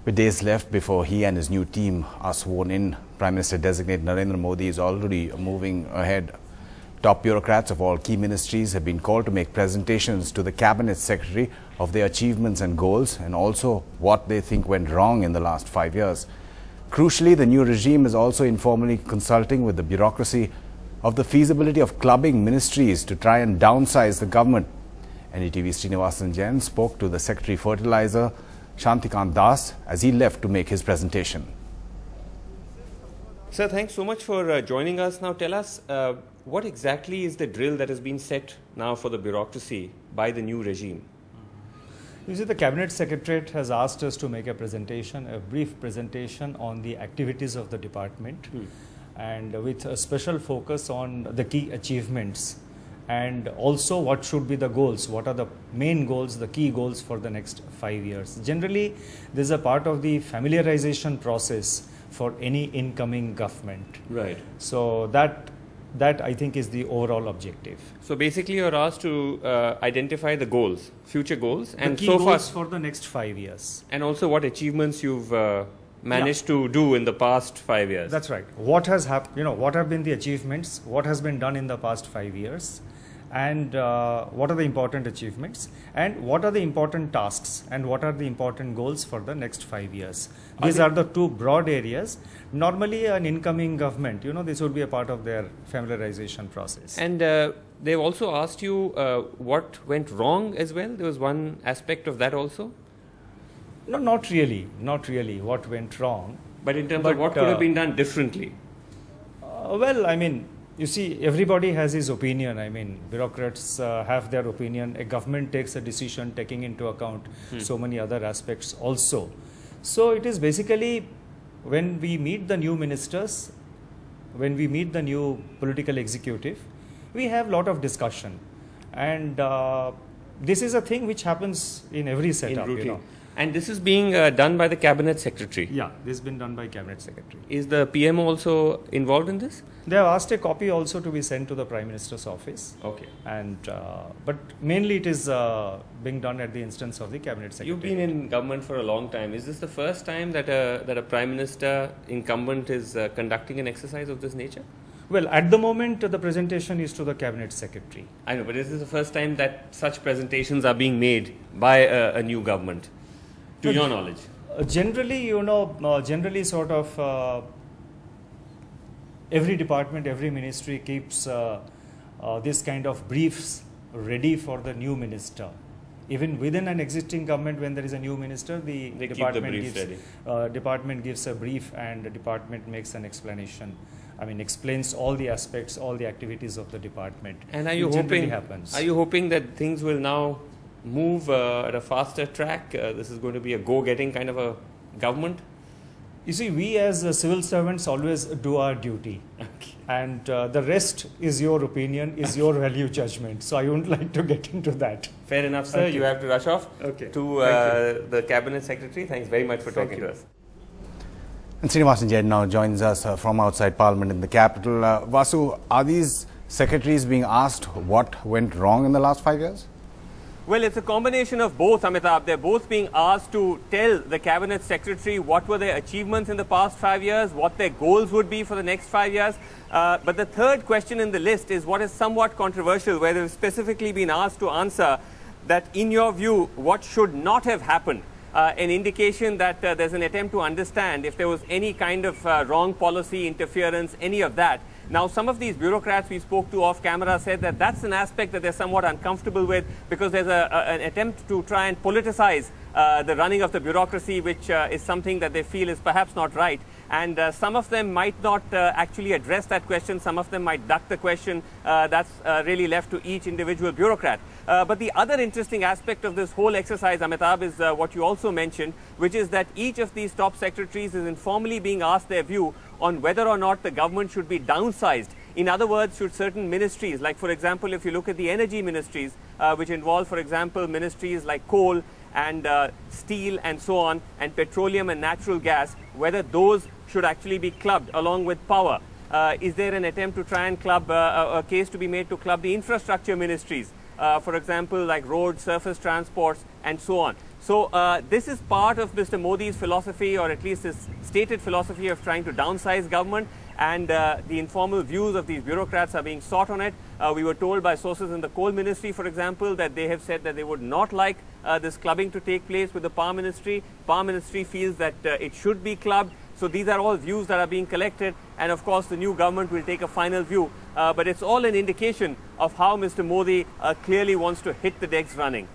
With days left before he and his new team are sworn in, Prime Minister-designate Narendra Modi is already moving ahead. Top bureaucrats of all key ministries have been called to make presentations to the Cabinet Secretary of their achievements and goals, and also what they think went wrong in the last 5 years. Crucially, the new regime is also informally consulting with the bureaucracy of the feasibility of clubbing ministries to try and downsize the government. NDTV's Srinivasan Jain spoke to the Secretary Fertilizer, Shantikant Das, as he left to make his presentation. Sir, thanks so much for joining us. Now tell us, what exactly is the drill that has been set now for the bureaucracy by the new regime? You see, the Cabinet Secretariat has asked us to make a presentation, a brief presentation on the activities of the department, and with a special focus on the key achievements, and also what should be the goals, what are the main goals, the key goals for the next 5 years. Generally, this is a part of the familiarization process for any incoming government. Right. So that I think is the overall objective. So basically you're asked to identify the goals, future goals, and the key so goals far, for the next 5 years. and also what achievements you've managed to do in the past 5 years. That's right. What has happened, what have been the achievements, what has been done in the past 5 years, and what are the important achievements, and what are the important tasks, and what are the important goals for the next 5 years. These are the two broad areas. Normally an incoming government, this would be a part of their familiarization process. And they've also asked you what went wrong as well. There was one aspect of that also. No, not really. Not really what went wrong. But in terms of what could have been done differently? Well, I mean, you see, everybody has his opinion. I mean, bureaucrats have their opinion. A government takes a decision taking into account so many other aspects also. So it is basically when we meet the new ministers, when we meet the new political executive, we have a lot of discussion. And this is a thing which happens in every setup. And this is being done by the Cabinet Secretary? Yeah, this has been done by Cabinet Secretary. Is the PM also involved in this? They have asked a copy also to be sent to the Prime Minister's office. Okay. And but mainly it is being done at the instance of the Cabinet Secretary. You've been in government for a long time. Is this the first time that a Prime Minister incumbent is conducting an exercise of this nature? Well, at the moment, the presentation is to the Cabinet Secretary. I know, but is this the first time that such presentations are being made by a new government, to your knowledge? Generally, generally sort of every department, every ministry keeps this kind of briefs ready for the new minister. Even within an existing government, when there is a new minister, the department gives a brief, and the department makes an explanation. I mean, explains all the aspects, all the activities of the department. And are you hoping that things will now move at a faster track? This is going to be a go-getting kind of a government? You see, we as civil servants always do our duty. Okay. And the rest is your opinion, is your value judgment. So I wouldn't like to get into that. Fair enough, sir. Okay. You have to rush off to the Cabinet Secretary. Thanks very much for talking to us. And Srinivasan Jain now joins us from outside Parliament in the capital. Vasu, are these secretaries being asked what went wrong in the last 5 years? Well, it's a combination of both, Amitabh. They're both being asked to tell the Cabinet Secretary what were their achievements in the past 5 years, what their goals would be for the next 5 years. But the third question in the list is what is somewhat controversial, where they've specifically been asked to answer that, in your view, what should not have happened. An indication that there's an attempt to understand if there was any kind of wrong policy, interference, any of that. Now, some of these bureaucrats we spoke to off camera said that that's an aspect that they're somewhat uncomfortable with, because there's an attempt to try and politicize the running of the bureaucracy, which is something that they feel is perhaps not right. And some of them might not actually address that question. Some of them might duck the question. That's really left to each individual bureaucrat. But the other interesting aspect of this whole exercise, Amitabh, is what you also mentioned, which is that each of these top secretaries is informally being asked their view on whether or not the government should be downsized. In other words, should certain ministries, like for example, if you look at the energy ministries, which involve, for example, ministries like coal and steel and so on, and petroleum and natural gas, whether those should actually be clubbed along with power. Is there an attempt to try and club, a case to be made to club the infrastructure ministries, for example, like roads, surface transports, and so on? So this is part of Mr. Modi's philosophy, or at least his stated philosophy of trying to downsize government, and the informal views of these bureaucrats are being sought on it. We were told by sources in the coal ministry, for example, that they have said that they would not like this clubbing to take place with the power ministry. Power ministry feels that it should be clubbed. So these are all views that are being collected, and of course the new government will take a final view. But it's all an indication of how Mr. Modi clearly wants to hit the decks running.